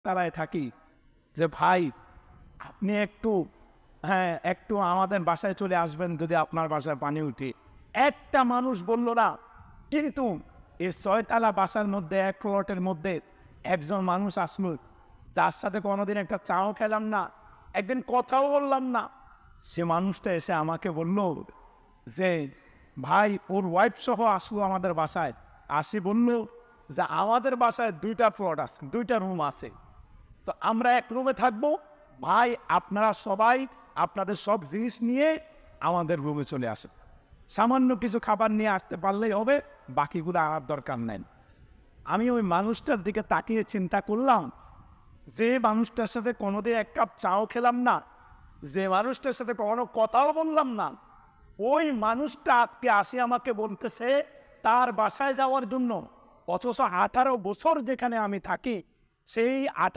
তারাই থাকি যে ভাই আপনি একটু আমাদের বাসায় চলে আসবেন যদি আপনার বাসায় পানি উঠে। একটা মানুষ বলল না, কিন্তু এই ৬ তলা বাসার মধ্যে এক প্লটের মধ্যে একজন মানুষ আসলো, তার সাথে কোনোদিন একটা চাও খেলাম না, একদিন কথাও বললাম না। সে মানুষটা এসে আমাকে বলল যে ভাই ওর ওয়াইফ সহ আসলো আমাদের বাসায়, আসি বলল যে আমাদের বাসায় 2টা প্লট আছে, 2টা রুম আছে, তো আমরা এক রুমে থাকবো, ভাই আপনারা সবাই আপনাদের সব জিনিস নিয়ে আমাদের রুমে চলে আসেন, সামান্য কিছু খাবার নিয়ে আসতে পারলেই হবে, বাকিগুলো আনার দরকার নেই। আমি ওই মানুষটার দিকে তাকিয়ে চিন্তা করলাম, যে মানুষটার সাথে কোনোদিন এক কাপ চাও খেলাম না, যে মানুষটার সাথে কোনো কথাও বললাম না, ওই মানুষটা আজকে আসি আমাকে বলতেছে তার বাসায় যাওয়ার জন্য, অথচ 18 বছর যেখানে আমি থাকি সেই